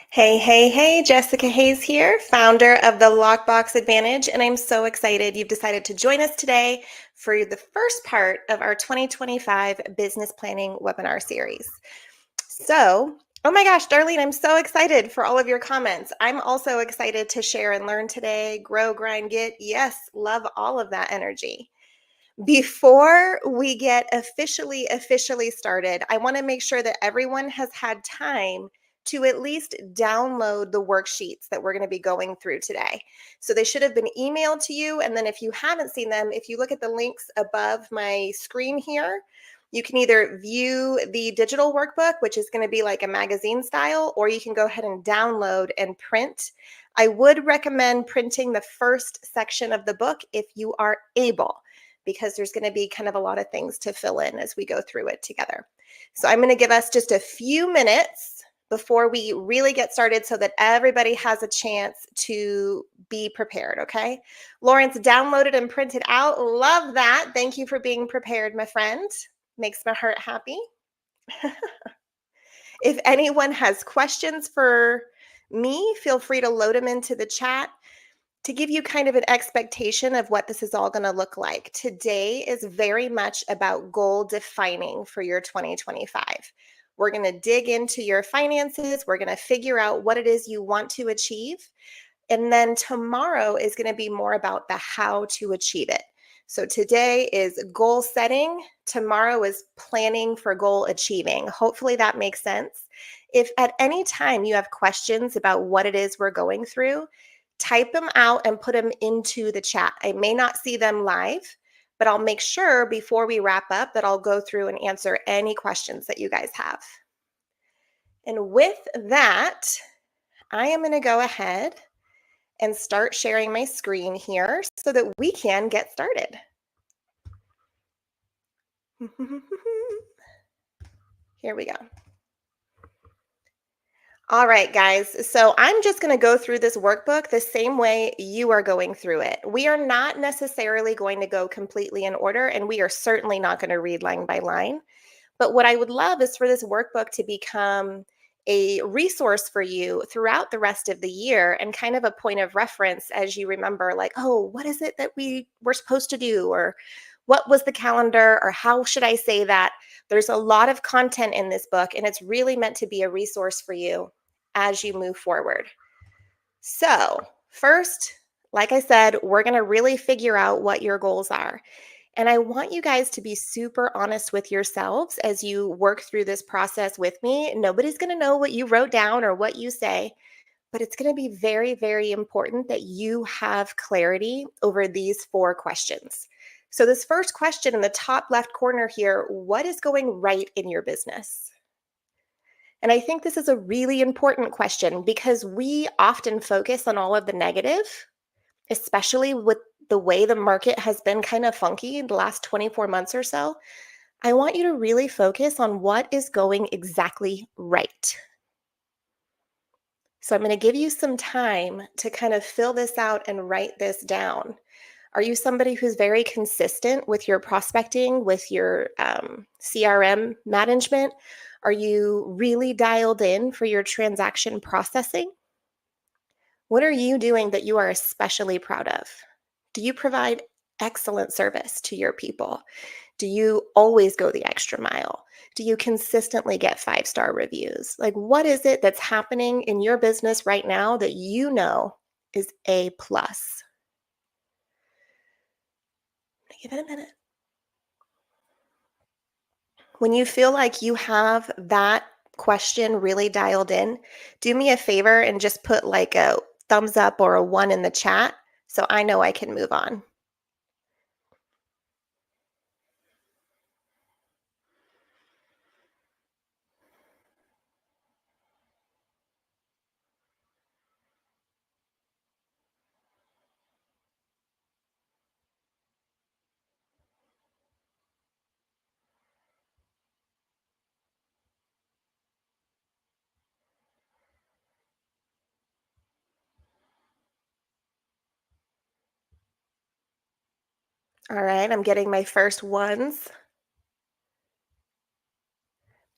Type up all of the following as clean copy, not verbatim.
Hey, hey, hey, Jessica Hayes here, founder of the Lockbox Advantage, and I'm so excited you've decided to join us today for the first part of our 2025 business planning webinar series. Oh my gosh, Darlene, I'm so excited for all of your comments. I'm also excited to share and learn today, grow, grind, get. Yes, love all of that energy. Before we get officially started, I want to make sure that everyone has had time to at least download the worksheets that we're going to be going through today. So they should have been emailed to you. And then if you haven't seen them, if you look at the links above my screen here, you can either view the digital workbook, which is going to be like a magazine style, or you can go ahead and download and print. I would recommend printing the first section of the book if you are able, because there's going to be kind of a lot of things to fill in as we go through it together. So I'm going to give us just a few minutes before we really get started so that everybody has a chance to be prepared, okay? Lawrence downloaded and printed out. Love that. Thank you for being prepared, my friend. Makes my heart happy. If anyone has questions for me, feel free to load them into the chat. To give you kind of an expectation of what this is all going to look like, today is very much about goal defining for your 2025. We're going to dig into your finances. We're going to figure out what it is you want to achieve. And then tomorrow is going to be more about the how to achieve it. So today is goal setting. Tomorrow is planning for goal achieving. Hopefully that makes sense. If at any time you have questions about what it is we're going through, type them out and put them into the chat. I may not see them live, but I'll make sure before we wrap up that I'll go through and answer any questions that you guys have. And with that, I am going to go ahead and start sharing my screen here so that we can get started. Here we go. All right, guys. So I'm just going to go through this workbook the same way you are going through it. We are not necessarily going to go completely in order, and we are certainly not going to read line by line. But what I would love is for this workbook to become a resource for you throughout the rest of the year and kind of a point of reference as you remember, like, oh, what is it that we were supposed to do? Or what was the calendar? Or how should I say that? There's a lot of content in this book, and it's really meant to be a resource for you as you move forward. So, first, like I said, we're going to really figure out what your goals are. And I want you guys to be super honest with yourselves as you work through this process with me. Nobody's going to know what you wrote down or what you say, but it's going to be very, very important that you have clarity over these 4 questions. So, this first question in the top left corner here, what is going right in your business? And I think this is a really important question because we often focus on all of the negative, especially with the way the market has been kind of funky in the last 24 months or so. I want you to really focus on what is going exactly right. So I'm going to give you some time to kind of fill this out and write this down. Are you somebody who's very consistent with your prospecting, with your CRM management? Are you really dialed in for your transaction processing? What are you doing that you are especially proud of? Do you provide excellent service to your people? Do you always go the extra mile? Do you consistently get 5-star reviews? Like, what is it that's happening in your business right now that you know is A plus? Give it a minute. When you feel like you have that question really dialed in, do me a favor and just put like a thumbs up or a 1 in the chat so I know I can move on. All right, I'm getting my first ones.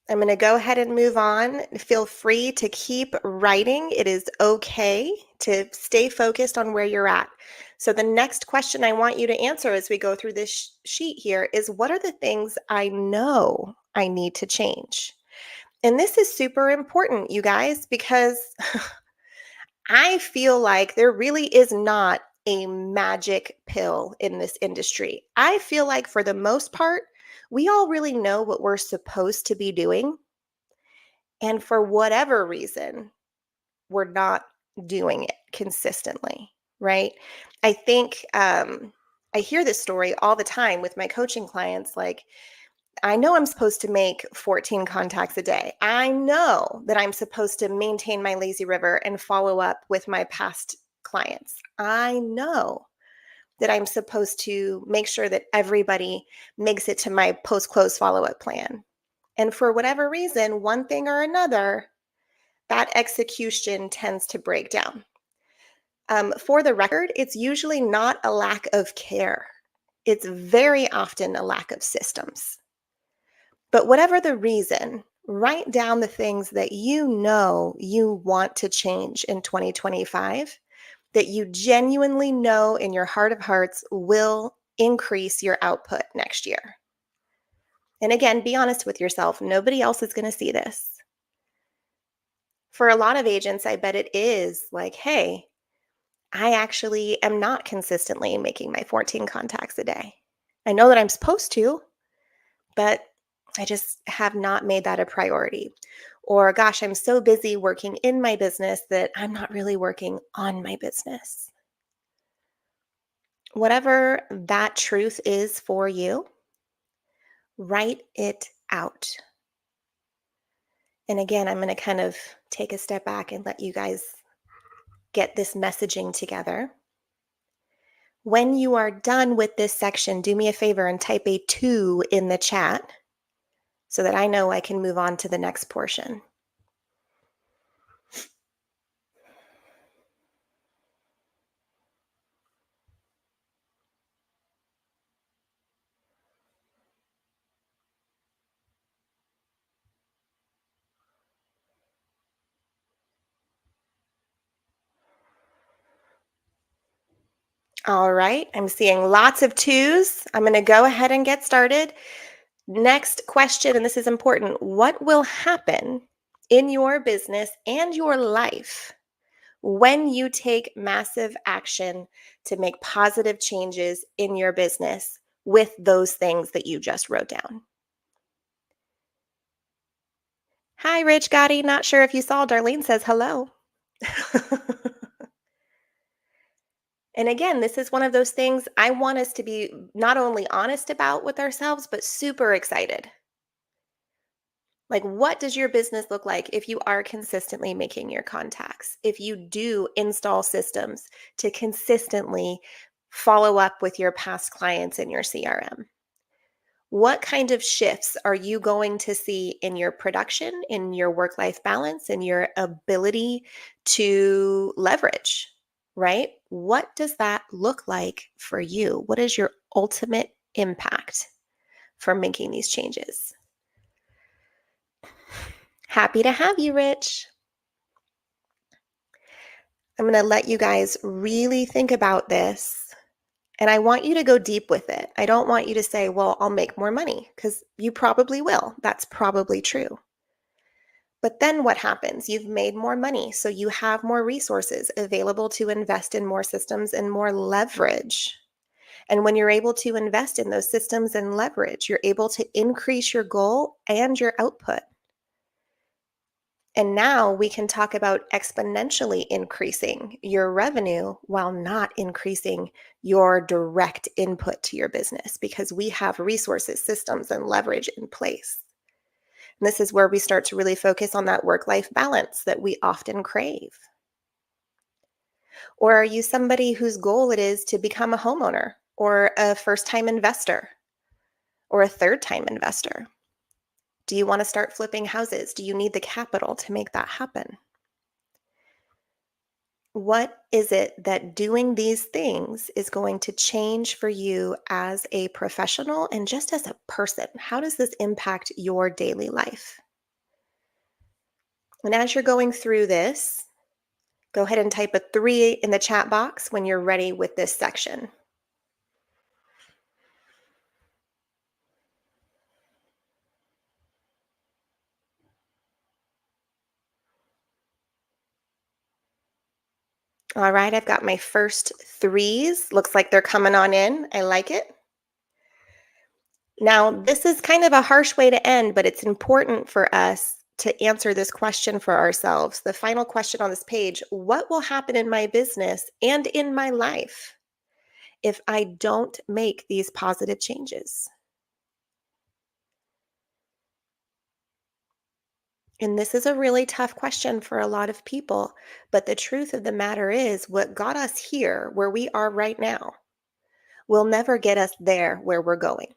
I'm going to go ahead and move on. Feel free to keep writing. It is okay to stay focused on where you're at. So, the next question I want you to answer as we go through this sheet here is, what are the things I know I need to change? And this is super important, you guys, because I feel like there really is not a magic pill in this industry. I feel like for the most part, we all really know what we're supposed to be doing. And for whatever reason, we're not doing it consistently, right? I think I hear this story all the time with my coaching clients. Like, I know I'm supposed to make 14 contacts a day. I know that I'm supposed to maintain my lazy river and follow up with my past clients. I know that I'm supposed to make sure that everybody makes it to my post close follow up plan. And for whatever reason, one thing or another, that execution tends to break down. For the record, it's usually not a lack of care. It's very often a lack of systems. But whatever the reason, write down the things that you know you want to change in 2025, that you genuinely know in your heart of hearts will increase your output next year. And again, be honest with yourself. Nobody else is going to see this. For a lot of agents, I bet it is like, hey, I actually am not consistently making my 14 contacts a day. I know that I'm supposed to, but I just have not made that a priority. Or, gosh, I'm so busy working in my business that I'm not really working on my business. Whatever that truth is for you, write it out. And again, I'm going to kind of take a step back and let you guys get this messaging together. When you are done with this section, do me a favor and type a 2 in the chat so that I know I can move on to the next portion. All right, I'm seeing lots of 2s. I'm going to go ahead and get started. Next question, and this is important. What will happen in your business and your life when you take massive action to make positive changes in your business with those things that you just wrote down? Hi, Rich Gotti. Not sure if you saw, Darlene says hello. And again, this is one of those things I want us to be not only honest about with ourselves, but super excited. Like, what does your business look like if you are consistently making your contacts? If you do install systems to consistently follow up with your past clients in your CRM? What kind of shifts are you going to see in your production, in your work life balance, in your ability to leverage, right? What does that look like for you? What is your ultimate impact for making these changes? Happy to have you, Rich. I'm going to let you guys really think about this. And I want you to go deep with it. I don't want you to say, well, I'll make more money, because you probably will. That's probably true. But then what happens? You've made more money, so you have more resources available to invest in more systems and more leverage. And when you're able to invest in those systems and leverage, you're able to increase your goal and your output. And now we can talk about exponentially increasing your revenue while not increasing your direct input to your business, because we have resources, systems, and leverage in place. And this is where we start to really focus on that work-life balance that we often crave. Or are you somebody whose goal it is to become a homeowner or a first-time investor or a third-time investor? Do you want to start flipping houses? Do you need the capital to make that happen? What is it that doing these things is going to change for you as a professional and just as a person? How does this impact your daily life? And as you're going through this, go ahead and type a 3 in the chat box when you're ready with this section. All right, I've got my first 3s. Looks like they're coming on in. I like it. Now, this is kind of a harsh way to end, but it's important for us to answer this question for ourselves. The final question on this page: what will happen in my business and in my life if I don't make these positive changes? And this is a really tough question for a lot of people, but the truth of the matter is, what got us here, where we are right now, will never get us there where we're going.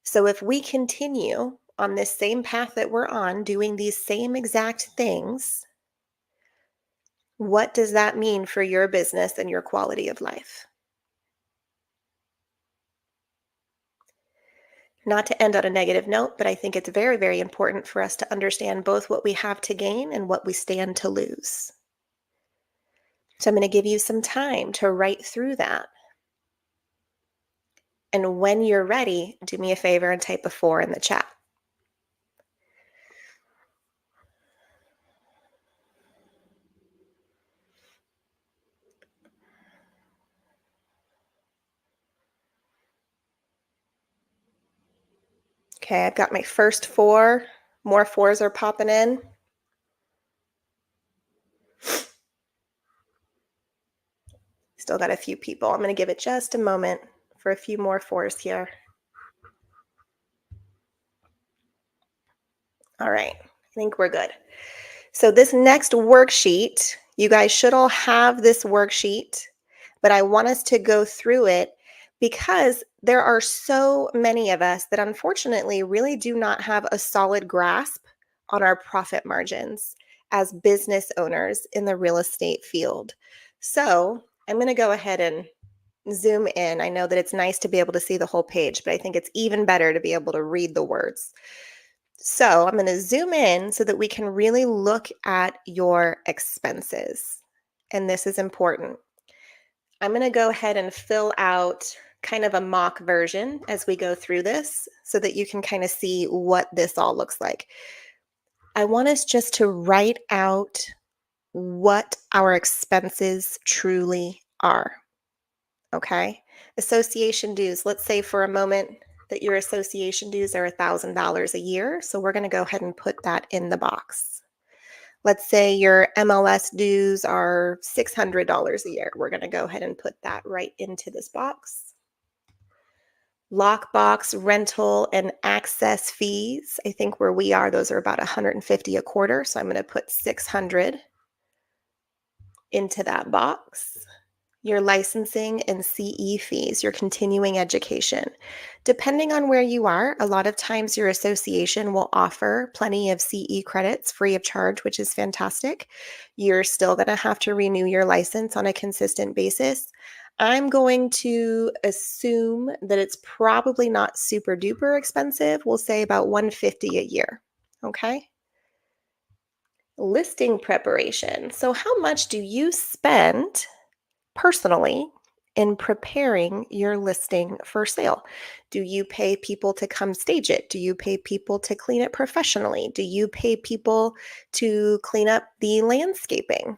So if we continue on this same path that we're on, doing these same exact things, what does that mean for your business and your quality of life? Not to end on a negative note, but I think it's very, very important for us to understand both what we have to gain and what we stand to lose. So I'm going to give you some time to write through that. And when you're ready, do me a favor and type a 4 in the chat. Okay, I've got my first 4. More 4s are popping in. Still got a few people. I'm going to give it just a moment for a few more 4s here. All right, I think we're good. So this next worksheet, you guys should all have this worksheet, but I want us to go through it because there are so many of us that unfortunately really do not have a solid grasp on our profit margins as business owners in the real estate field. So I'm going to go ahead and zoom in. I know that it's nice to be able to see the whole page, but I think it's even better to be able to read the words. So I'm going to zoom in so that we can really look at your expenses. And this is important. I'm going to go ahead and fill out kind of a mock version as we go through this so that you can kind of see what this all looks like. I want us just to write out what our expenses truly are. Okay? Association dues. Let's say for a moment that your association dues are $1,000 a year. So we're going to go ahead and put that in the box. Let's say your MLS dues are $600 a year. We're going to go ahead and put that right into this box. Lockbox, rental, and access fees. I think where we are, those are about $150 a quarter. So I'm going to put $600 into that box. Your licensing and CE fees, your continuing education. Depending on where you are, a lot of times your association will offer plenty of CE credits free of charge, which is fantastic. You're still going to have to renew your license on a consistent basis. I'm going to assume that it's probably not super duper expensive. We'll say about $150 a year. Okay. Listing preparation. So how much do you spend personally in preparing your listing for sale? Do you pay people to come stage it? Do you pay people to clean it professionally? Do you pay people to clean up the landscaping?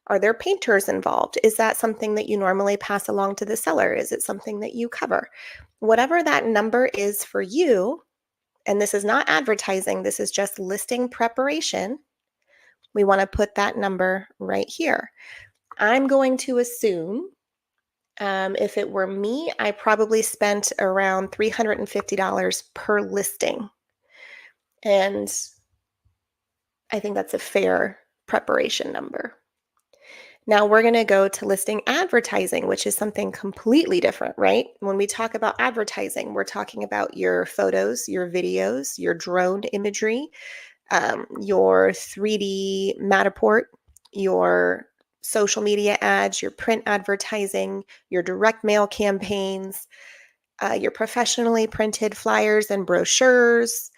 Are there painters involved? Is that something that you normally pass along to the seller? Is it something that you cover? Whatever that number is for you, and this is not advertising, this is just listing preparation, we want to put that number right here. I'm going to assume if it were me, I probably spent around $350 per listing. And I think that's a fair preparation number. Now we're going to go to listing advertising, which is something completely different, right? When we talk about advertising, we're talking about your photos, your videos, your drone imagery, your 3D Matterport, your social media ads, your print advertising, your direct mail campaigns, your professionally printed flyers and brochures,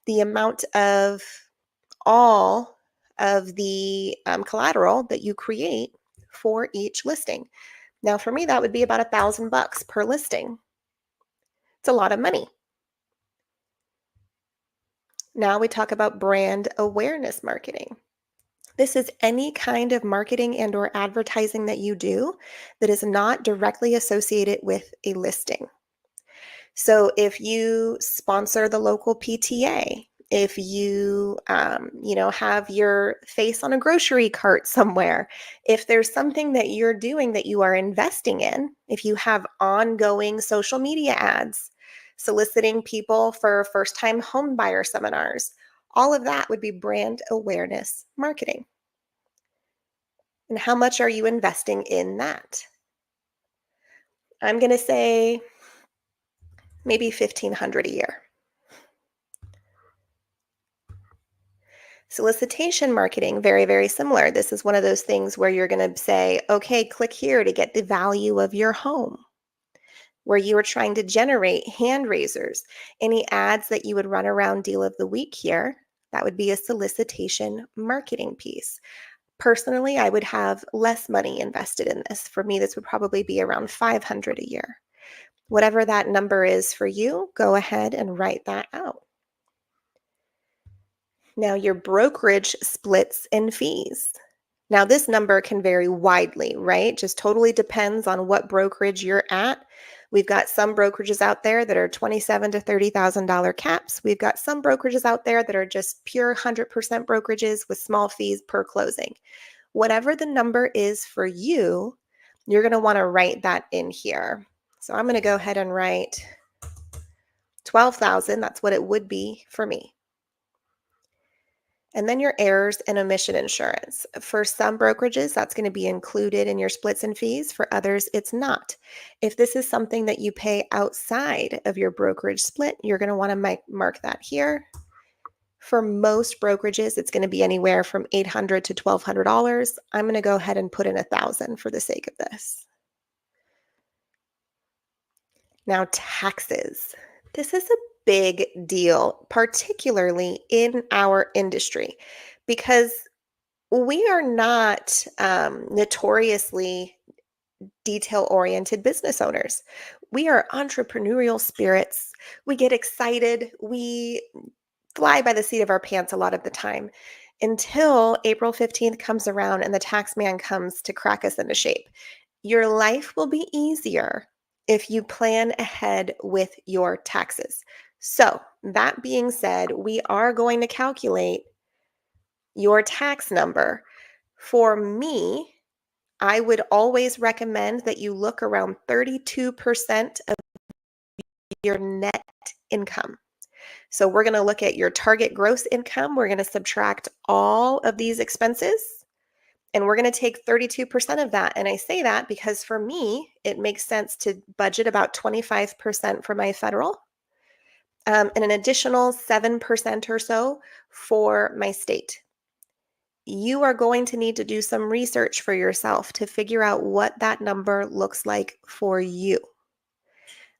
the amount of all of the collateral that you create for each listing. Now, for me, that would be about $1,000 per listing. It's a lot of money. Now we talk about brand awareness marketing. This is any kind of marketing and or advertising that you do that is not directly associated with a listing. So if you sponsor the local PTA, if you have your face on a grocery cart somewhere, if there's something that you're doing that you are investing in, if you have ongoing social media ads, soliciting people for first-time home buyer seminars, all of that would be brand awareness marketing. And how much are you investing in that? I'm going to say maybe $1,500 a year. Solicitation marketing, very, very similar. This is one of those things where you're going to say, okay, click here to get the value of your home, where you are trying to generate hand raisers. Any ads that you would run around deal of the week here, that would be a solicitation marketing piece. Personally, I would have less money invested in this. For me, this would probably be around $500 a year. Whatever that number is for you, go ahead and write that out. Now, your brokerage splits and fees. Now, this number can vary widely, right? Just totally depends on what brokerage you're at. We've got some brokerages out there that are $27,000 to $30,000 caps. We've got some brokerages out there that are just pure 100% brokerages with small fees per closing. Whatever the number is for you, you're going to want to write that in here. So I'm going to go ahead and write 12,000. That's what it would be for me. And then your errors and omission insurance. For some brokerages, that's going to be included in your splits and fees. For others, it's not. If this is something that you pay outside of your brokerage split, you're going to want to mark that here. For most brokerages, it's going to be anywhere from $800 to $1,200. I'm going to go ahead and put in $1,000 for the sake of this. Now, taxes. This is a big deal, particularly in our industry, because we are not notoriously detail-oriented business owners. We are entrepreneurial spirits. We get excited. We fly by the seat of our pants a lot of the time until April 15th comes around and the tax man comes to crack us into shape. Your life will be easier if you plan ahead with your taxes. So, that being said, we are going to calculate your tax number. For me, I would always recommend that you look around 32% of your net income. So we're going to look at your target gross income. We're going to subtract all of these expenses, and we're going to take 32% of that. And I say that because for me, it makes sense to budget about 25% for my federal, and an additional 7% or so for my state. You are going to need to do some research for yourself to figure out what that number looks like for you.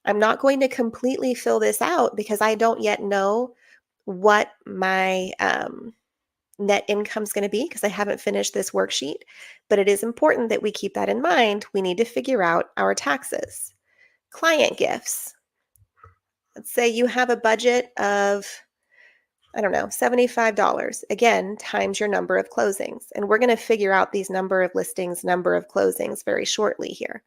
I'm not going to completely fill this out because I don't yet know what my net income is going to be because I haven't finished this worksheet, but it is important that we keep that in mind. We need to figure out our taxes. Client gifts. Let's say you have a budget of, I don't know, $75, again, times your number of closings. And we're going to figure out these number of listings, number of closings very shortly here.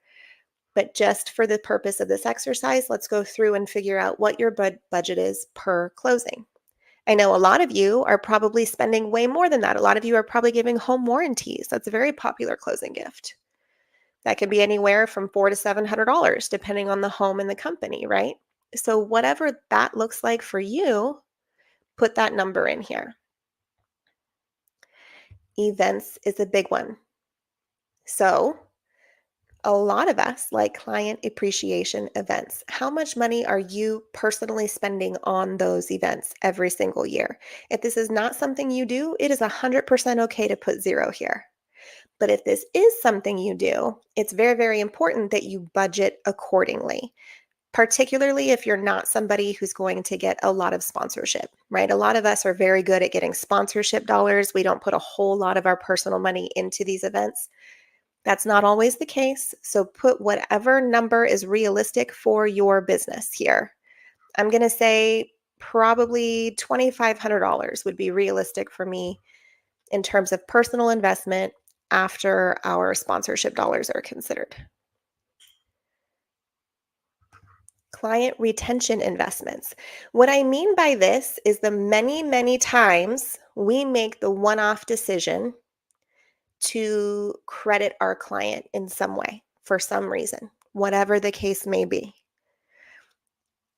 But just for the purpose of this exercise, let's go through and figure out what your budget is per closing. I know a lot of you are probably spending way more than that. A lot of you are probably giving home warranties. That's a very popular closing gift. That could be anywhere from $400 to $700, depending on the home and the company, right? So whatever that looks like for you, put that number in here. Events is a big one. So a lot of us like client appreciation events. How much money are you personally spending on those events every single year? If this is not something you do, it is 100% okay to put 0 here. But if this is something you do, it's very, very important that you budget accordingly. particularly if you're not somebody who's going to get a lot of sponsorship, right? A lot of us are very good at getting sponsorship dollars. We don't put a whole lot of our personal money into these events. That's not always the case. So put whatever number is realistic for your business here. I'm going to say probably $2,500 would be realistic for me in terms of personal investment after our sponsorship dollars are considered. Client retention investments. What I mean by this is the many, many times we make the one off decision to credit our client in some way for some reason, whatever the case may be.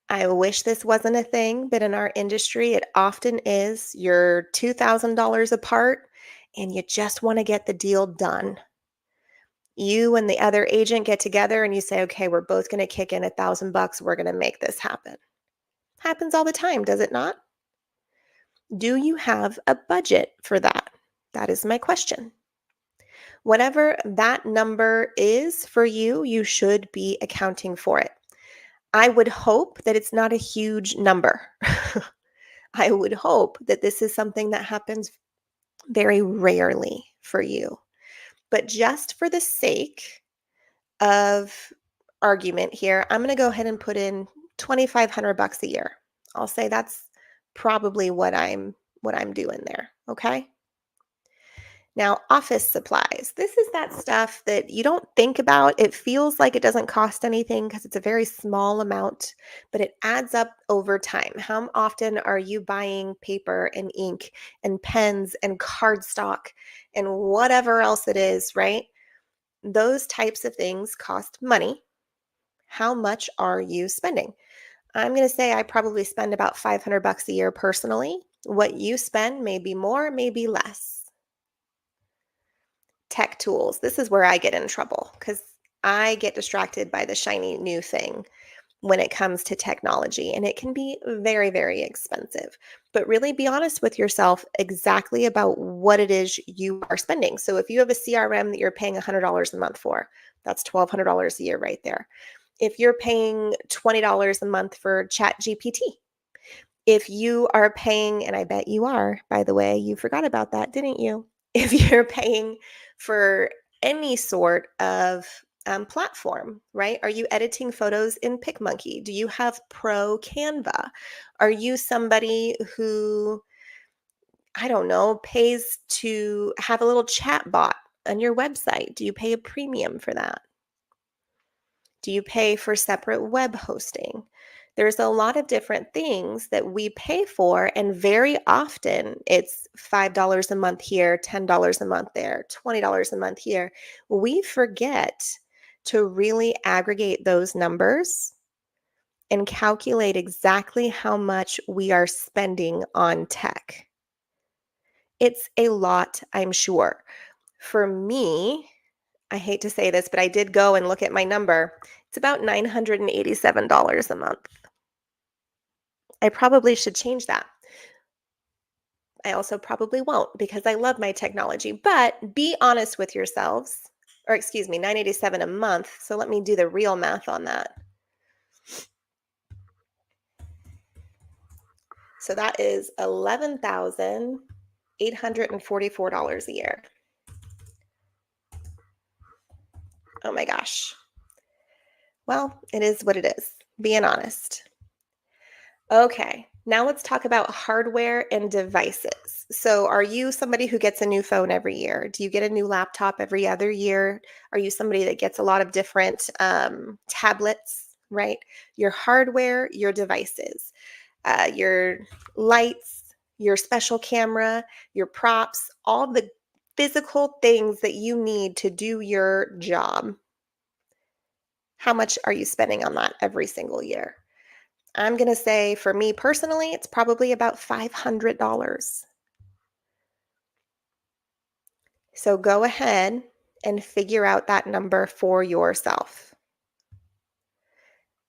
I wish this wasn't a thing, but in our industry, it often is. You're $2,000 apart and you just want to get the deal done. You and the other agent get together and you say, okay, we're both going to kick in $1,000. We're going to make this happen. Happens all the time, does it not? Do you have a budget for that? That is my question. Whatever that number is for you, you should be accounting for it. I would hope that it's not a huge number. I would hope that this is something that happens very rarely for you. But just for the sake of argument here, I'm going to go ahead and put in $2,500 a year. I'll say that's probably what I'm doing there, okay? Now, office supplies. This is that stuff that you don't think about. It feels like it doesn't cost anything because it's a very small amount, but it adds up over time. How often are you buying paper and ink and pens and cardstock and whatever else it is, right? Those types of things cost money. How much are you spending? I'm going to say I probably spend about $500 a year personally. What you spend may be more, maybe less. Tech tools. This is where I get in trouble because I get distracted by the shiny new thing when it comes to technology, and it can be very, very expensive. But really be honest with yourself exactly about what it is you are spending. So if you have a CRM that you're paying $100 a month for, that's $1,200 a year right there. If you're paying $20 a month for ChatGPT, if you are paying, and I bet you are, by the way, you forgot about that, didn't you? If you're paying for any sort of platform, right? Are you editing photos in PicMonkey? Do you have Pro Canva? Are you somebody who, I don't know, pays to have a little chat bot on your website? Do you pay a premium for that? Do you pay for separate web hosting? There's a lot of different things that we pay for, and very often it's $5 a month here, $10 a month there, $20 a month here. We forget to really aggregate those numbers and calculate exactly how much we are spending on tech. It's a lot, I'm sure. For me, I hate to say this, but I did go and look at my number. It's about $987 a month. I probably should change that. I also probably won't because I love my technology, but be honest with yourselves. Or excuse me, 987 a month. So let me do the real math on that. So that is $11,844 a year. Oh my gosh. Well, it is what it is. Being honest. Okay, now let's talk about hardware and devices. So, are you somebody who gets a new phone every year? Do you get a new laptop every other year? Are you somebody that gets a lot of different tablets, right? Your hardware, your devices, your lights, your special camera, your props, all the physical things that you need to do your job. How much are you spending on that every single year? I'm going to say for me personally, it's probably about $500. So go ahead and figure out that number for yourself.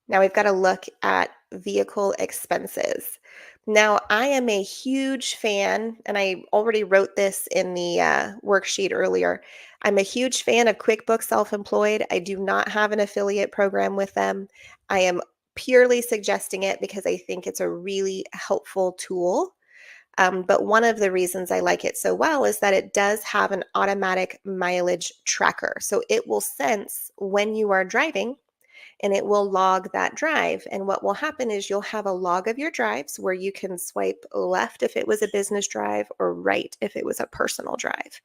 Now we've got to look at vehicle expenses. Now, I am a huge fan, and I already wrote this in the worksheet earlier. I'm a huge fan of QuickBooks Self-Employed. I do not have an affiliate program with them. I am purely suggesting it because I think it's a really helpful tool. But one of the reasons I like it so well is that it does have an automatic mileage tracker. So it will sense when you are driving and it will log that drive. And what will happen is you'll have a log of your drives where you can swipe left if it was a business drive or right if it was a personal drive.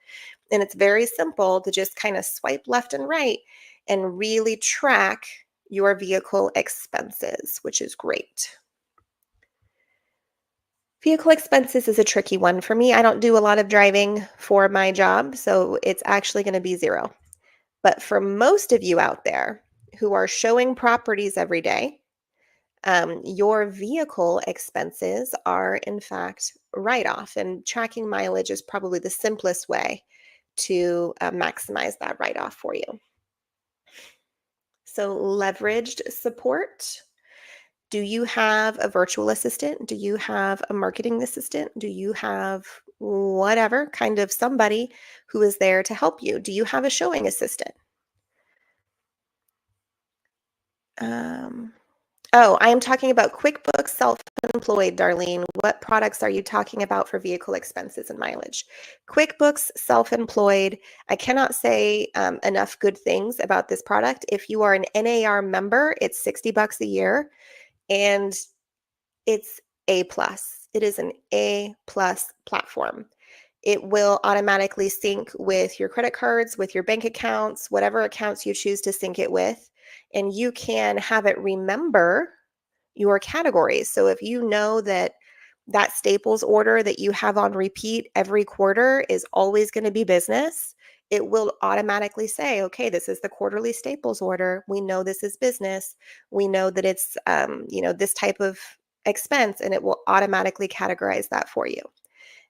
And it's very simple to just kind of swipe left and right and really track your vehicle expenses, which is great. Vehicle expenses is a tricky one for me. I don't do a lot of driving for my job, so it's actually going to be zero. But for most of you out there who are showing properties every day, your vehicle expenses are in fact write off, and tracking mileage is probably the simplest way to maximize that write off for you. So, leveraged support. Do you have a virtual assistant? Do you have a marketing assistant? Do you have whatever kind of somebody who is there to help you? Do you have a showing assistant? Um, oh, I am talking about QuickBooks Self-Employed, Darlene. What products are you talking about for vehicle expenses and mileage? QuickBooks Self-Employed. I cannot say enough good things about this product. If you are an NAR member, it's $60 a year, and it's A plus. It is an A plus platform. It will automatically sync with your credit cards, with your bank accounts, whatever accounts you choose to sync it with. And you can have it remember your categories. So if you know that that Staples order that you have on repeat every quarter is always going to be business, it will automatically say, okay, this is the quarterly Staples order. We know this is business. We know that it's, this type of expense, and it will automatically categorize that for you.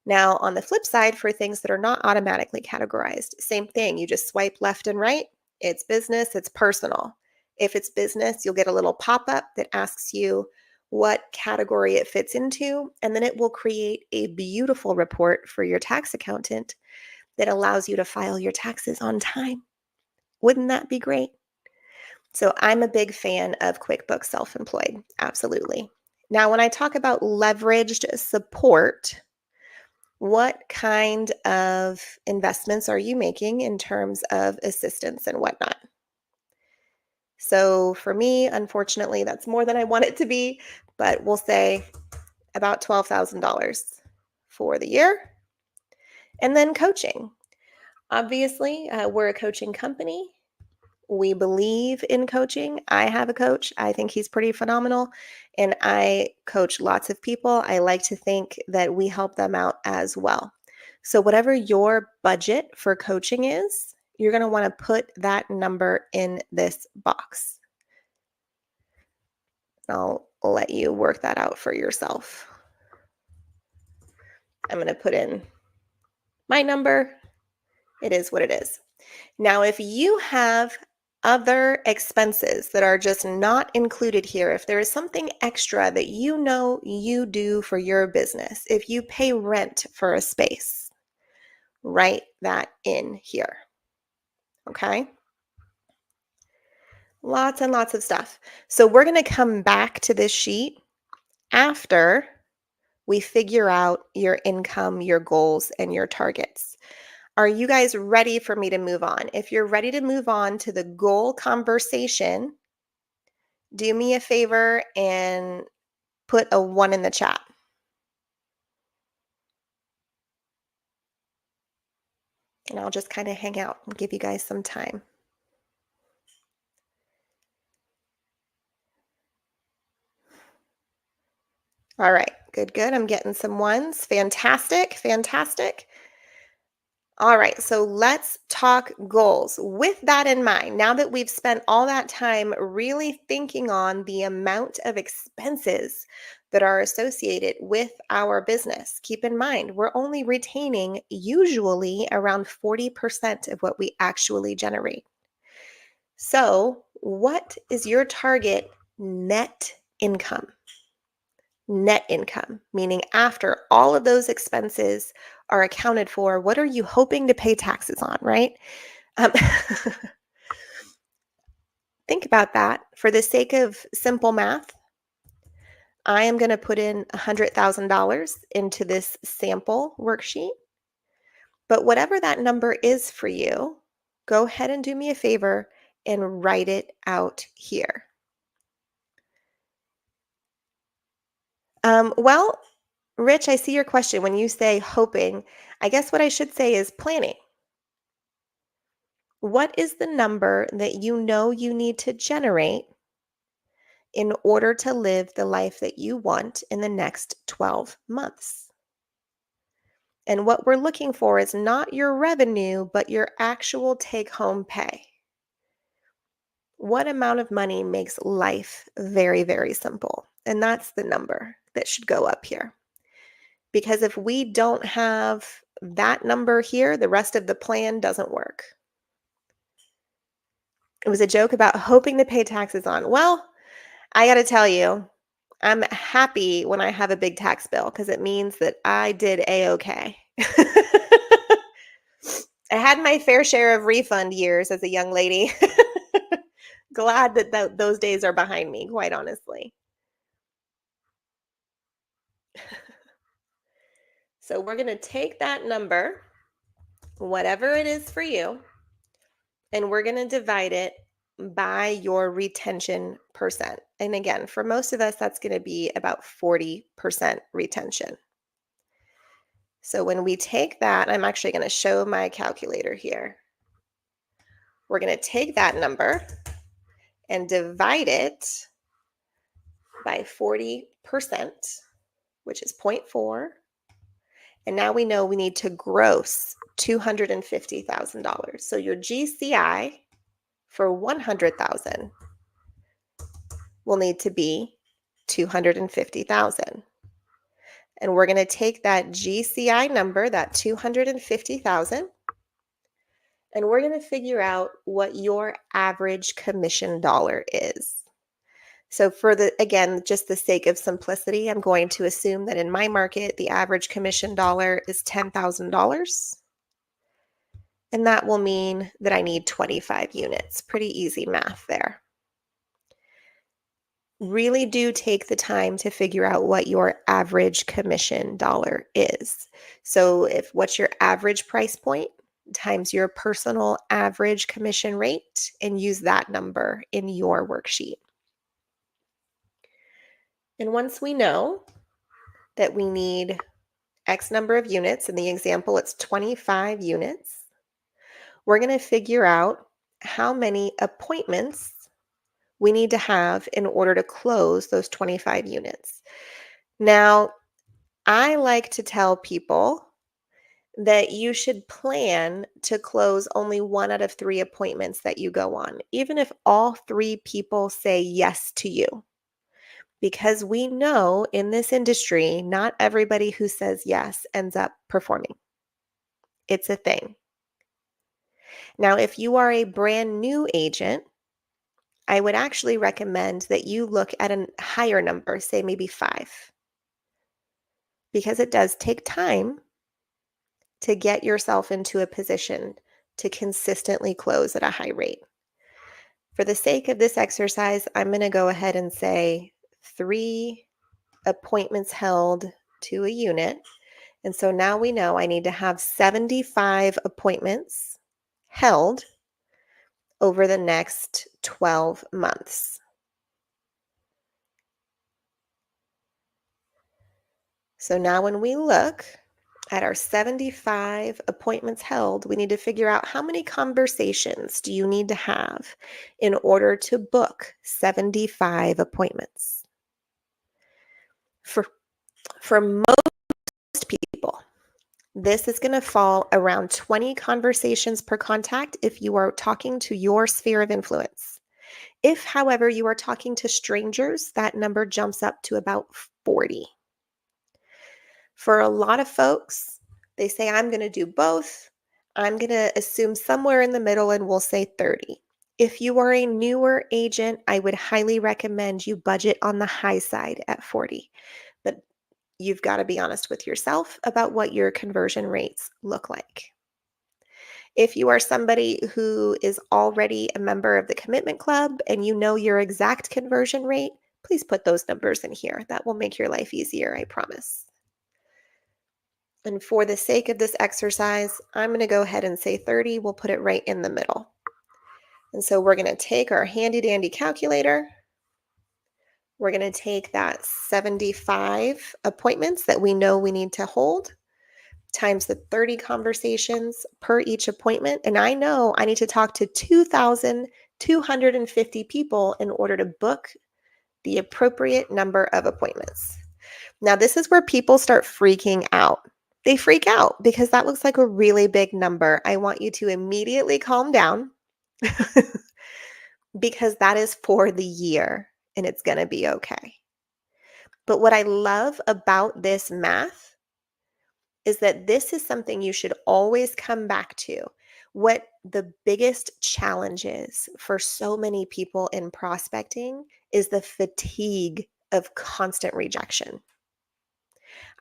Now, on the flip side, for things that are not automatically categorized, same thing. You just swipe left and right. It's business, it's personal. If it's business, you'll get a little pop-up that asks you what category it fits into, and then it will create a beautiful report for your tax accountant that allows you to file your taxes on time. Wouldn't that be great? So I'm a big fan of QuickBooks Self-Employed, absolutely. Now, when I talk about leveraged support, what kind of investments are you making in terms of assistance and whatnot? So for me, unfortunately, that's more than I want it to be, but we'll say about $12,000 for the year. And then coaching. Obviously, we're a coaching company. We believe in coaching. I have a coach. I think he's pretty phenomenal. And I coach lots of people. I like to think that we help them out as well. So, whatever your budget for coaching is, you're going to want to put that number in this box. I'll let you work that out for yourself. I'm going to put in my number. It is what it is. Now, if you have other expenses that are just not included here, if there is something extra that you know you do for your business, if you pay rent for a space, write that in here. Okay? Lots and lots of stuff. So we're going to come back to this sheet after we figure out your income, your goals, and your targets. Are you guys ready for me to move on? If you're ready to move on to the goal conversation, do me a favor and put a 1 in the chat. And I'll just kind of hang out and give you guys some time. All right, good, good. I'm getting some ones. Fantastic, fantastic. All right, so let's talk goals. With that in mind, now that we've spent all that time really thinking on the amount of expenses that are associated with our business, keep in mind we're only retaining usually around 40% of what we actually generate. So, what is your target net income? Net income, meaning after all of those expenses are accounted for, what are you hoping to pay taxes on, right? Um, Think about that. For the sake of simple math, I am going to put in $100,000 into this sample worksheet. But whatever that number is for you, go ahead and do me a favor and write it out here. Well, Rich, I see your question. When you say hoping, I guess what I should say is planning. What is the number that you know you need to generate in order to live the life that you want in the next 12 months? And what we're looking for is not your revenue, but your actual take home pay. What amount of money makes life very, very simple? And that's the number that should go up here. Because if we don't have that number here, the rest of the plan doesn't work. It was a joke about hoping to pay taxes on. Well, I got to tell you, I'm happy when I have a big tax bill because it means that I did A-okay. I had my fair share of refund years as a young lady. Glad that those days are behind me, quite honestly. So we're going to take that number, whatever it is for you, and we're going to divide it by your retention percent. And again, for most of us, that's going to be about 40% retention. So when we take that, I'm actually going to show my calculator here. We're going to take that number and divide it by 40%, which is 0.4. And now we know we need to gross $250,000. So your GCI for 100,000 will need to be 250,000. And we're going to take that GCI number, that 250,000, and we're going to figure out what your average commission dollar is. So for again, just the sake of simplicity, I'm going to assume that in my market, the average commission dollar is $10,000. And that will mean that I need 25 units. Pretty easy math there. Really do take the time to figure out what your average commission dollar is. So if what's your average price point times your personal average commission rate, and use that number in your worksheet. And once we know that we need X number of units, in the example it's 25 units, we're going to figure out how many appointments we need to have in order to close those 25 units. Now, I like to tell people that you should plan to close only 1 out of 3 appointments that you go on, even if all 3 people say yes to you. Because we know in this industry, not everybody who says yes ends up performing. It's a thing. Now, if you are a brand new agent, I would actually recommend that you look at a higher number, say maybe 5, because it does take time to get yourself into a position to consistently close at a high rate. For the sake of this exercise, I'm going to go ahead and say 3 appointments held to a unit. And so now we know I need to have 75 appointments held over the next 12 months. So now when we look at our 75 appointments held, we need to figure out how many conversations do you need to have in order to book 75 appointments. For most people, this is going to fall around 20 conversations per contact if you are talking to your sphere of influence. If, however, you are talking to strangers, that number jumps up to about 40. For a lot of folks, they say, I'm going to do both. I'm going to assume somewhere in the middle and we'll say 30. If you are a newer agent, I would highly recommend you budget on the high side at 40. But you've got to be honest with yourself about what your conversion rates look like. If you are somebody who is already a member of the commitment club and you know your exact conversion rate, please put those numbers in here. That will make your life easier, I promise. And for the sake of this exercise, I'm going to go ahead and say 30. We'll put it right in the middle. And so we're going to take our handy dandy calculator. We're going to take that 75 appointments that we know we need to hold times the 30 conversations per each appointment. And I know I need to talk to 2,250 people in order to book the appropriate number of appointments. Now, this is where people start freaking out. They freak out because that looks like a really big number. I want you to immediately calm down because that is for the year and it's going to be okay. But what I love about this math is that this is something you should always come back to. What the biggest challenge is for so many people in prospecting is the fatigue of constant rejection.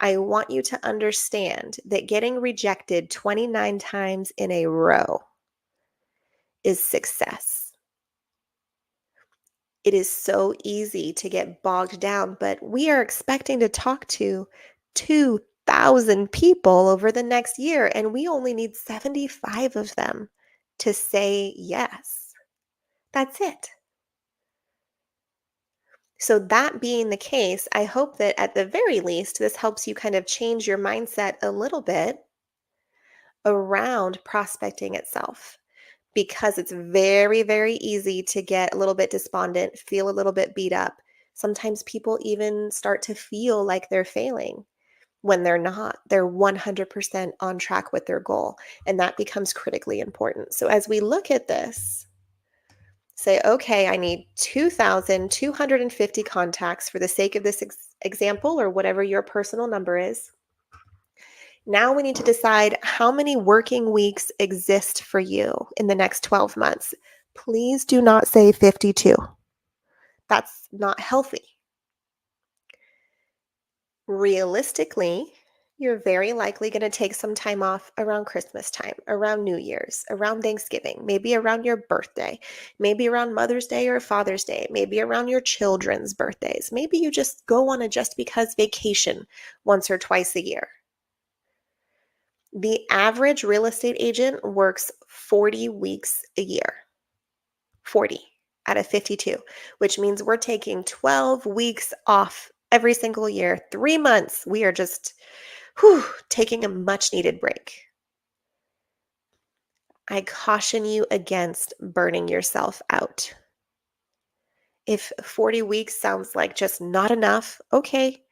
I want you to understand that getting rejected 29 times in a row is success. It is so easy to get bogged down, but we are expecting to talk to 2,000 people over the next year, and we only need 75 of them to say yes. That's it. So, that being the case, I hope that at the very least, this helps you kind of change your mindset a little bit around prospecting itself. Because it's very, very easy to get a little bit despondent, feel a little bit beat up. Sometimes people even start to feel like they're failing when they're not. They're 100% on track with their goal, and that becomes critically important. So as we look at this, say, okay, I need 2,250 contacts for the sake of this example or whatever your personal number is. Now we need to decide how many working weeks exist for you in the next 12 months. Please do not say 52. That's not healthy. Realistically, you're very likely going to take some time off around Christmas time, around New Year's, around Thanksgiving, maybe around your birthday, maybe around Mother's Day or Father's Day, maybe around your children's birthdays. Maybe you just go on a just because vacation once or twice a year. The average real estate agent works 40 weeks a year, 40 out of 52, which means we're taking 12 weeks off every single year, 3 months. We are just taking a much needed break. I caution you against burning yourself out. If 40 weeks sounds like just not enough, okay,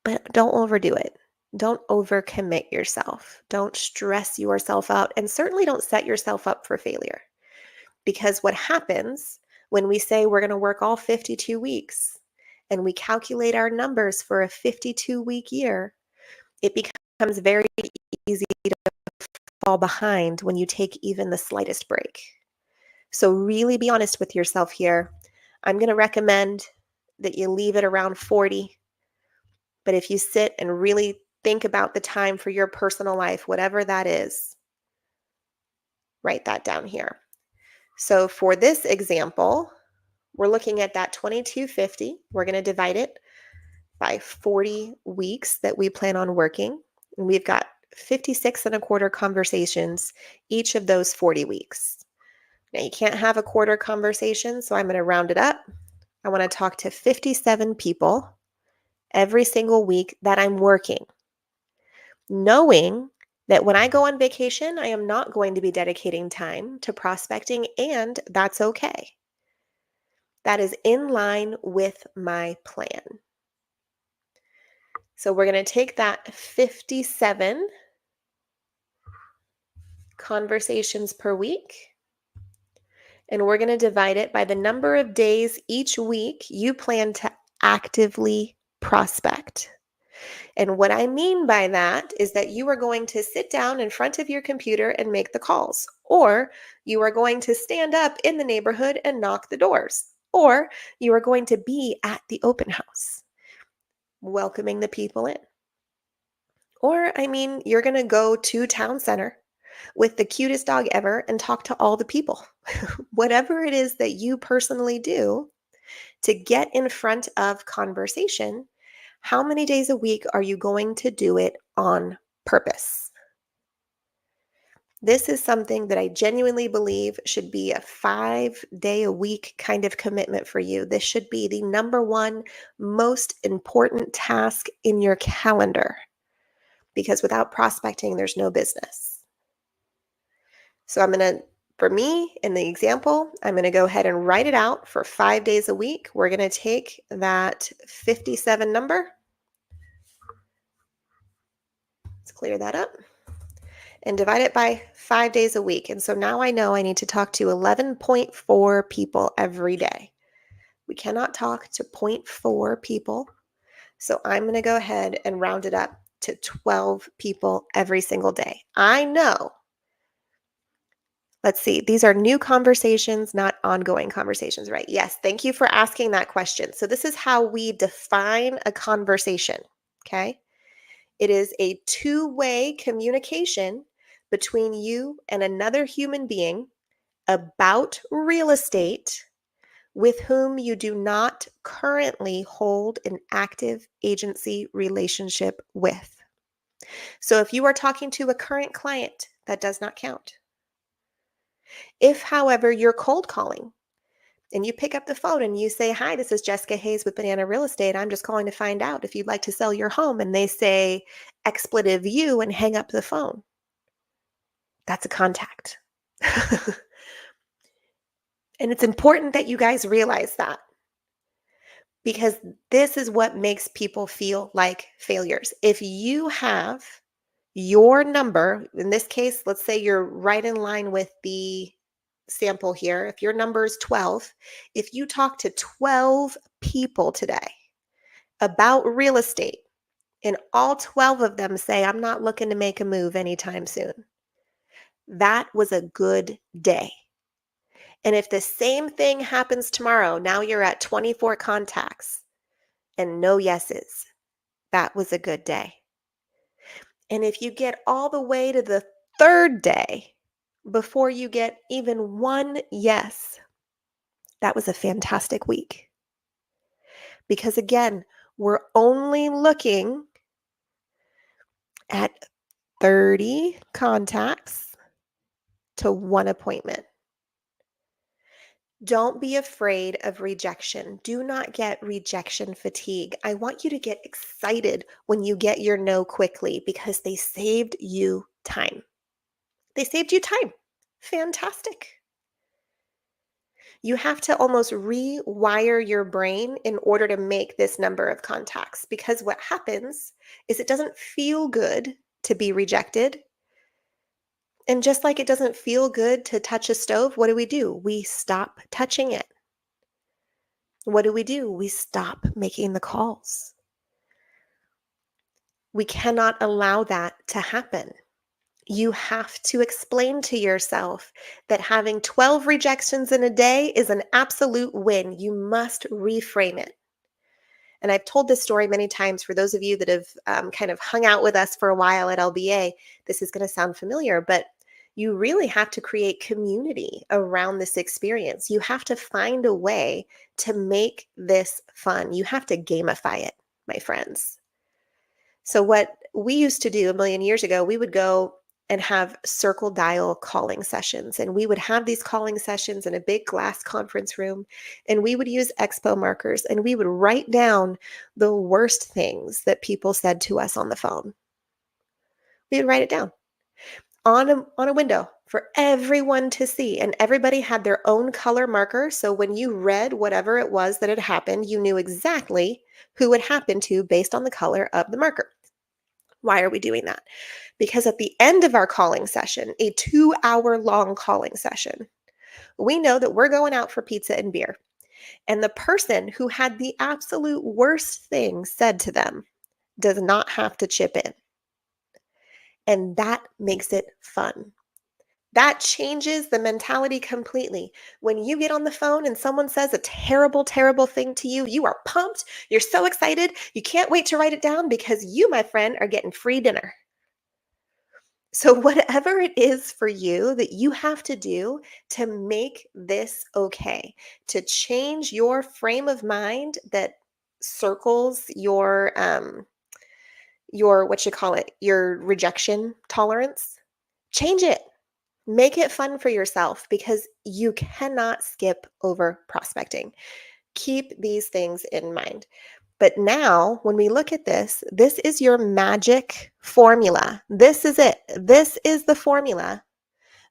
but don't overdo it. Don't overcommit yourself. Don't stress yourself out, and certainly don't set yourself up for failure. Because what happens when we say we're going to work all 52 weeks and we calculate our numbers for a 52-week year, it becomes very easy to fall behind when you take even the slightest break. So really be honest with yourself here. I'm going to recommend that you leave it around 40. But if you sit and really think about the time for your personal life, whatever that is, write that down here. So for this example, we're looking at that 2250. We're going to divide it by 40 weeks that we plan on working. And we've got 56 and a quarter conversations each of those 40 weeks. Now you can't have a quarter conversation, so I'm going to round it up. I want to talk to 57 people every single week that I'm working, knowing that when I go on vacation, I am not going to be dedicating time to prospecting, and that's okay. That is in line with my plan. So we're going to take that 57 conversations per week, and we're going to divide it by the number of days each week you plan to actively prospect. And what I mean by that is that you are going to sit down in front of your computer and make the calls, or you are going to stand up in the neighborhood and knock the doors, or you are going to be at the open house, welcoming the people in. Or, you're going to go to town center with the cutest dog ever and talk to all the people. Whatever it is that you personally do to get in front of conversation, how many days a week are you going to do it on purpose? This is something that I genuinely believe should be a 5 day a week kind of commitment for you. This should be the number one most important task in your calendar because without prospecting, there's no business. So for me, in the example, I'm going to go ahead and write it out for 5 days a week. We're going to take that 57 number. Let's clear that up and divide it by 5 days a week. And so now I know I need to talk to 11.4 people every day. We cannot talk to zero point 0.4 people. So I'm going to go ahead and round it up to 12 people every single day. I know. Let's see. These are new conversations, not ongoing conversations, right? Yes. Thank you for asking that question. So this is how we define a conversation. Okay. It is a two-way communication between you and another human being about real estate with whom you do not currently hold an active agency relationship with. So if you are talking to a current client, that does not count. If, however, you're cold calling and you pick up the phone and you say, "Hi, this is Jessica Hayes with Banana Real Estate. I'm just calling to find out if you'd like to sell your home." And they say expletive you and hang up the phone. That's a contact. And it's important that you guys realize that because this is what makes people feel like failures. If you have your number, in this case, let's say you're right in line with the sample here. If your number is 12, if you talk to 12 people today about real estate and all 12 of them say, "I'm not looking to make a move anytime soon," that was a good day. And if the same thing happens tomorrow, now you're at 24 contacts and no yeses. That was a good day. And if you get all the way to the third day before you get even one yes, that was a fantastic week. Because again, we're only looking at 30 contacts to one appointment. Don't be afraid of rejection. Do not get rejection fatigue. I want you to get excited when you get your no quickly because they saved you time. They saved you time. Fantastic. You have to almost rewire your brain in order to make this number of contacts because what happens is it doesn't feel good to be rejected. And just like it doesn't feel good to touch a stove, what do? We stop touching it. What do? We stop making the calls. We cannot allow that to happen. You have to explain to yourself that having 12 rejections in a day is an absolute win. You must reframe it. And I've told this story many times for those of you that have kind of hung out with us for a while at LBA. This is going to sound familiar, but you really have to create community around this experience. You have to find a way to make this fun. You have to gamify it, my friends. So what we used to do a million years ago, we would go and have circle dial calling sessions. And we would have these calling sessions in a big glass conference room. And we would use expo markers and we would write down the worst things that people said to us on the phone. We would write it down on a window for everyone to see. And everybody had their own color marker. So when you read whatever it was that had happened, you knew exactly who it happened to based on the color of the marker. Why are we doing that? Because at the end of our calling session, a 2-hour long calling session, we know that we're going out for pizza and beer. And the person who had the absolute worst thing said to them does not have to chip in. And that makes it fun. That changes the mentality completely. When you get on the phone and someone says a terrible, terrible thing to you, you are pumped. You're so excited. You can't wait to write it down because you, my friend, are getting free dinner. So, whatever it is for you that you have to do to make this okay, to change your frame of mind that circles your what you call it, your rejection tolerance, change it. Make it fun for yourself because you cannot skip over prospecting. Keep these things in mind. But now, when we look at this is your magic formula. This is it. This is the formula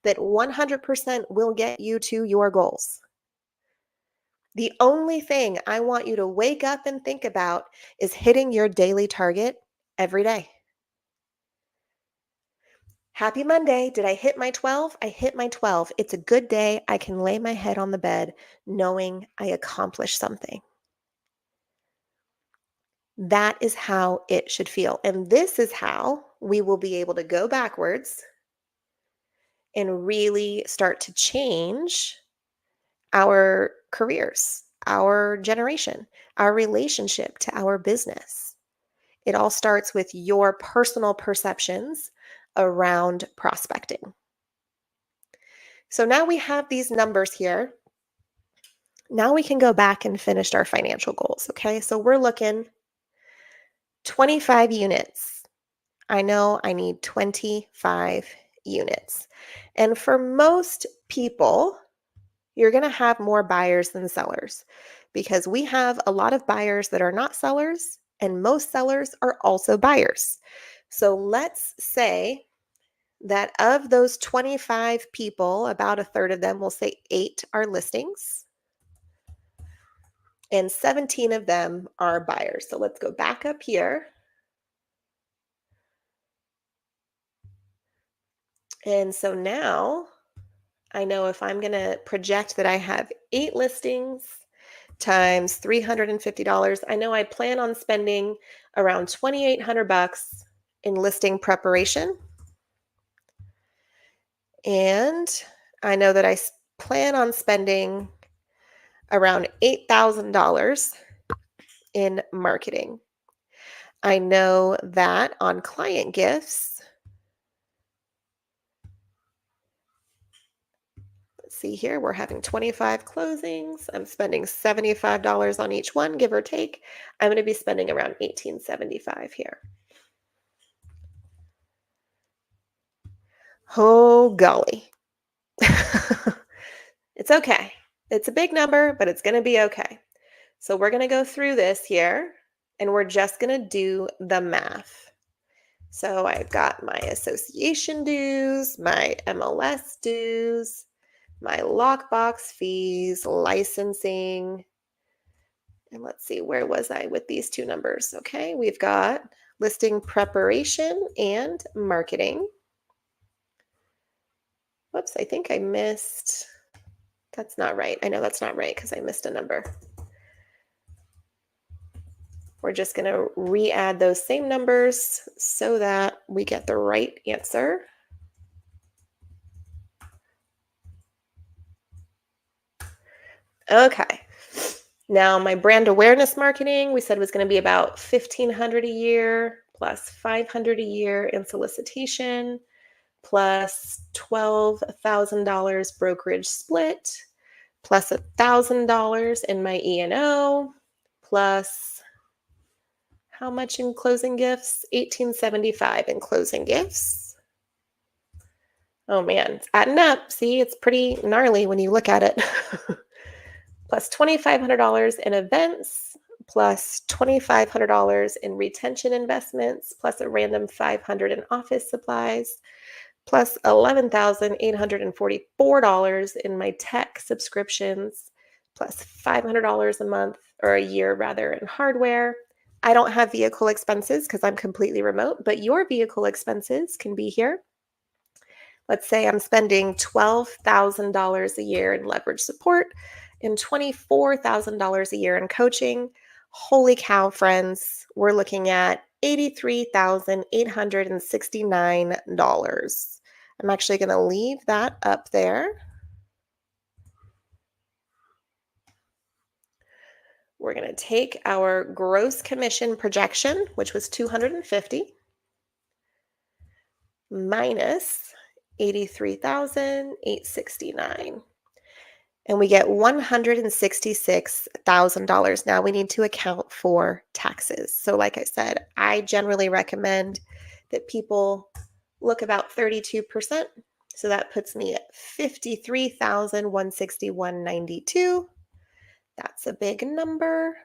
that 100% will get you to your goals. The only thing I want you to wake up and think about is hitting your daily target every day. Happy Monday. Did I hit my 12? I hit my 12. It's a good day. I can lay my head on the bed knowing I accomplished something. That is how it should feel. And this is how we will be able to go backwards and really start to change our careers, our generation, our relationship to our business. It all starts with your personal perceptions around prospecting. So now we have these numbers here. Now we can go back and finish our financial goals. Okay. So we're looking 25 units. I know I need 25 units. And for most people, you're going to have more buyers than sellers because we have a lot of buyers that are not sellers, and most sellers are also buyers. So let's say that of those 25 people, about a third of them, we'll say 8 are listings, and 17 of them are buyers. So let's go back up here. And so now I know if I'm going to project that I have 8 listings times $350, I know I plan on spending around $2,800 in listing preparation. And I know that plan on spending around $8,000 in marketing. I know that on client gifts, let's see here, we're having 25 closings. I'm spending $75 on each one, give or take. I'm going to be spending around $1,875 here. Oh, golly. It's okay. It's a big number, but it's going to be okay. So we're going to go through this here, and we're just going to do the math. So I've got my association dues, my MLS dues, my lockbox fees, licensing. And let's see, where was I with these two numbers? Okay, we've got listing preparation and marketing. Whoops, I think I missed. That's not right. I know that's not right because I missed a number. We're just going to re-add those same numbers so that we get the right answer. Okay. Now my brand awareness marketing, we said was going to be about $1,500 a year plus $500 a year in solicitation plus $12,000 brokerage split plus $1,000 in my E&O plus how much in closing gifts? $1,875 in closing gifts. Oh man, it's adding up. See, it's pretty gnarly when you look at it. Plus $2,500 in events, plus $2,500 in retention investments, plus a random $500 in office supplies, plus $11,844 in my tech subscriptions, plus $500 a month or a year rather in hardware. I don't have vehicle expenses because I'm completely remote, but your vehicle expenses can be here. Let's say I'm spending $12,000 a year in leverage support and $24,000 a year in coaching. Holy cow, friends, we're looking at $83,869. I'm actually going to leave that up there. We're going to take our gross commission projection, which was $250, minus 83,869. And we get $166,000. Now we need to account for taxes. So, like I said, I generally recommend that people look about 32%. So that puts me at 53,161.92. That's a big number.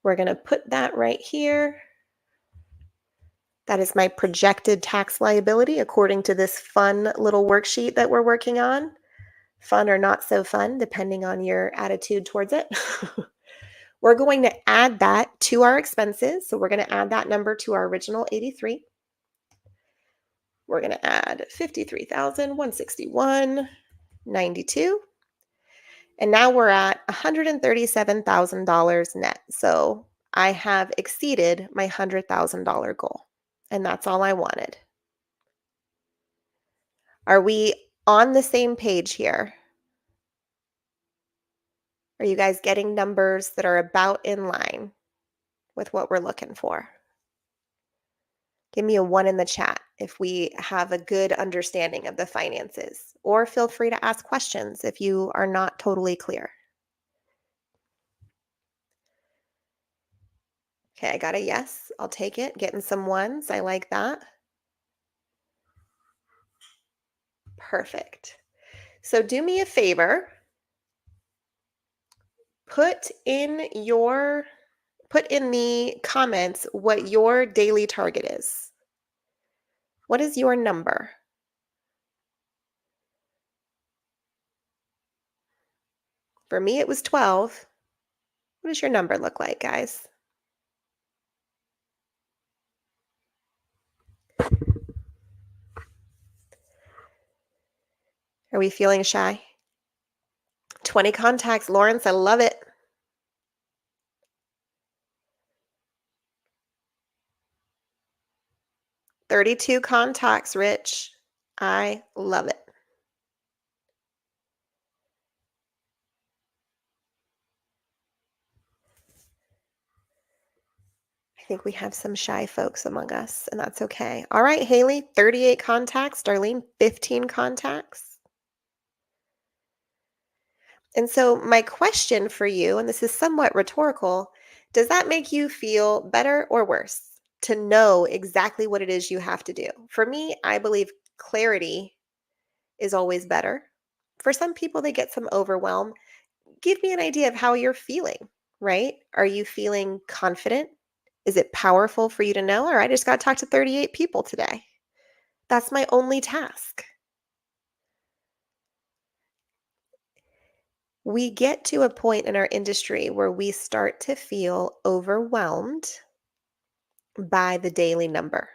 We're going to put that right here. That is my projected tax liability according to this fun little worksheet that we're working on. Fun or not so fun, depending on your attitude towards it. We're going to add that to our expenses. So we're going to add that number to our original 83. We're going to add 53,161.92. And now we're at $137,000 net. So I have exceeded my $100,000 goal. And that's all I wanted. Are we on the same page here? Are you guys getting numbers that are about in line with what we're looking for? Give me a 1 in the chat if we have a good understanding of the finances, or feel free to ask questions if you are not totally clear. Okay, I got a yes. I'll take it. Getting some ones. I like that. Perfect. So do me a favor. Put in the comments what your daily target is. What is your number? For me, it was 12. What does your number look like, guys? Are we feeling shy? 20 contacts, Lawrence. I love it. 32 contacts, Rich. I love it. I think we have some shy folks among us, and that's okay. All right, Haley, 38 contacts. Darlene, 15 contacts. And so, my question for you, and this is somewhat rhetorical, does that make you feel better or worse to know exactly what it is you have to do? For me, I believe clarity is always better. For some people, they get some overwhelm. Give me an idea of how you're feeling, right? Are you feeling confident? Is it powerful for you to know, or I just got to talk to 38 people today? That's my only task. We get to a point in our industry where we start to feel overwhelmed by the daily number.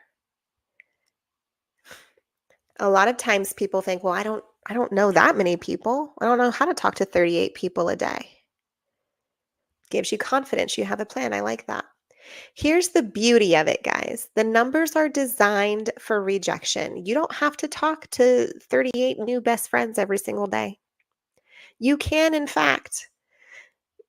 A lot of times people think, well, I don't know that many people. I don't know how to talk to 38 people a day. Gives you confidence. You have a plan. I like that. Here's the beauty of it, guys. The numbers are designed for rejection. You don't have to talk to 38 new best friends every single day. You can, in fact,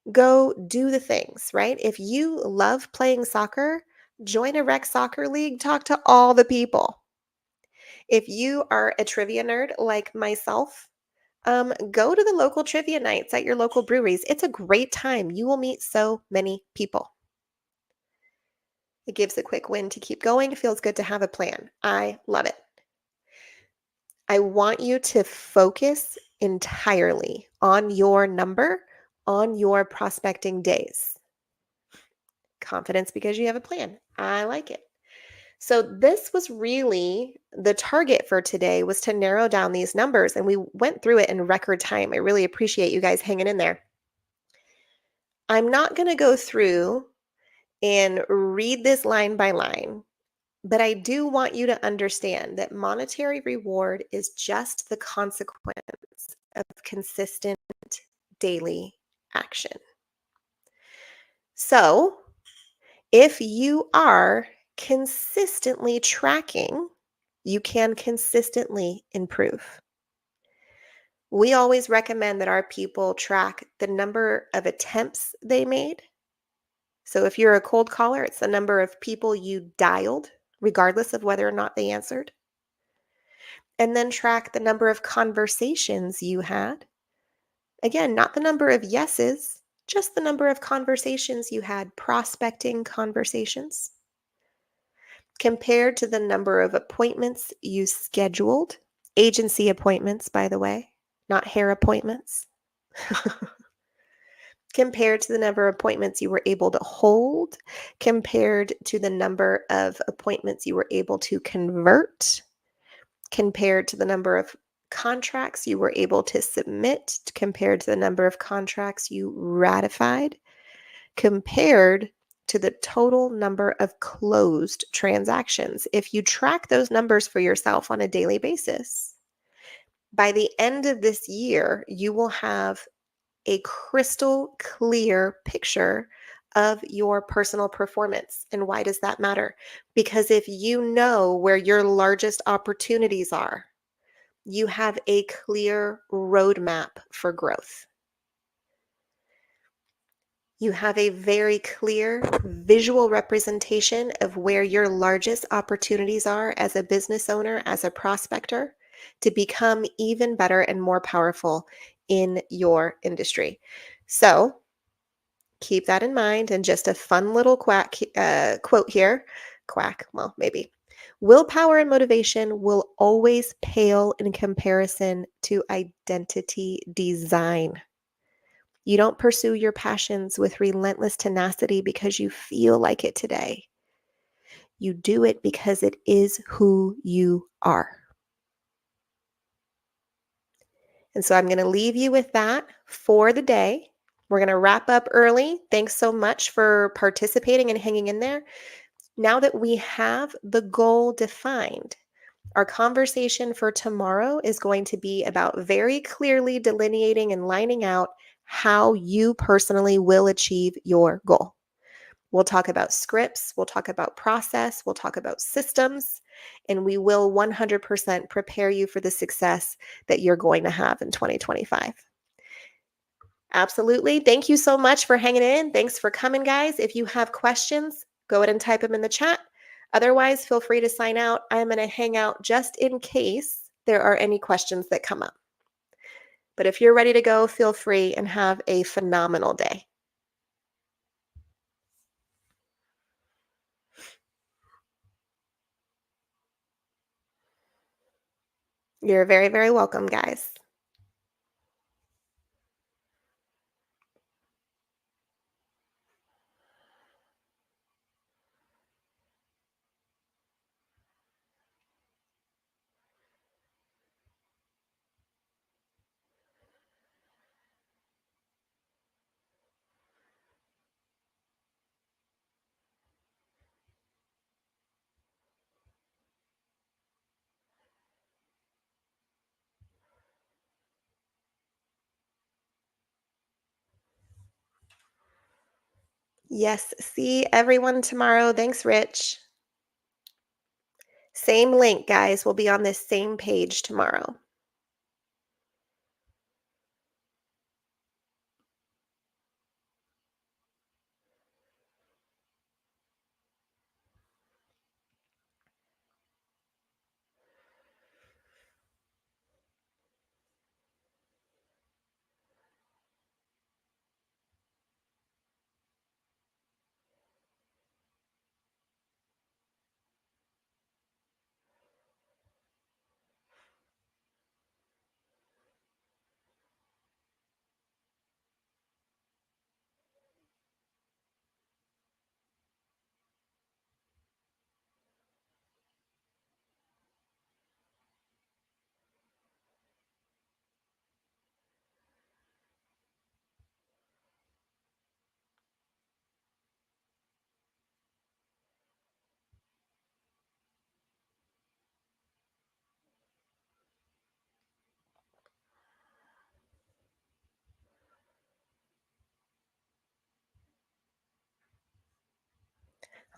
go do the things, right? If you love playing soccer, join a rec soccer league, talk to all the people. If you are a trivia nerd like myself, go to the local trivia nights at your local breweries. It's a great time. You will meet so many people. It gives a quick win to keep going. It feels good to have a plan. I love it. I want you to focus entirely on your number on your prospecting days. Confidence because you have a plan. I like it. So this was really the target for today, was to narrow down these numbers, and we went through it in record time. I really appreciate you guys hanging in there. I'm not going to go through and read this line by line, but I do want you to understand that monetary reward is just the consequence of consistent daily action. So if you are consistently tracking, you can consistently improve. We always recommend that our people track the number of attempts they made. So if you're a cold caller, it's the number of people you dialed, regardless of whether or not they answered. And then track the number of conversations you had. Again, not the number of yeses, just the number of conversations you had, prospecting conversations, compared to the number of appointments you scheduled. Agency appointments, by the way, not hair appointments. Compared to the number of appointments you were able to hold, compared to the number of appointments you were able to convert, compared to the number of contracts you were able to submit, compared to the number of contracts you ratified, compared to the total number of closed transactions. If you track those numbers for yourself on a daily basis, by the end of this year, you will have a crystal clear picture of your personal performance. And why does that matter? Because if you know where your largest opportunities are, you have a clear roadmap for growth. You have a very clear visual representation of where your largest opportunities are as a business owner, as a prospector, to become even better and more powerful in your industry. So keep that in mind. And just a fun little quote here. Quack, well, maybe. Willpower and motivation will always pale in comparison to identity design. You don't pursue your passions with relentless tenacity because you feel like it today. You do it because it is who you are. And so I'm going to leave you with that for the day. We're going to wrap up early. Thanks so much for participating and hanging in there. Now that we have the goal defined, our conversation for tomorrow is going to be about very clearly delineating and lining out how you personally will achieve your goal. We'll talk about scripts, we'll talk about process, we'll talk about systems, and we will 100% prepare you for the success that you're going to have in 2025. Absolutely. Thank you so much for hanging in. Thanks for coming, guys. If you have questions, go ahead and type them in the chat. Otherwise, feel free to sign out. I'm going to hang out just in case there are any questions that come up. But if you're ready to go, feel free and have a phenomenal day. You're very, very welcome, guys. Yes, see everyone tomorrow. Thanks, Rich. Same link, guys. We'll be on this same page tomorrow.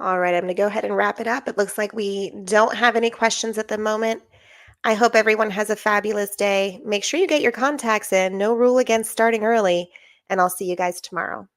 All right, I'm going to go ahead and wrap it up. It looks like we don't have any questions at the moment. I hope everyone has a fabulous day. Make sure you get your contacts in. No rule against starting early, and I'll see you guys tomorrow.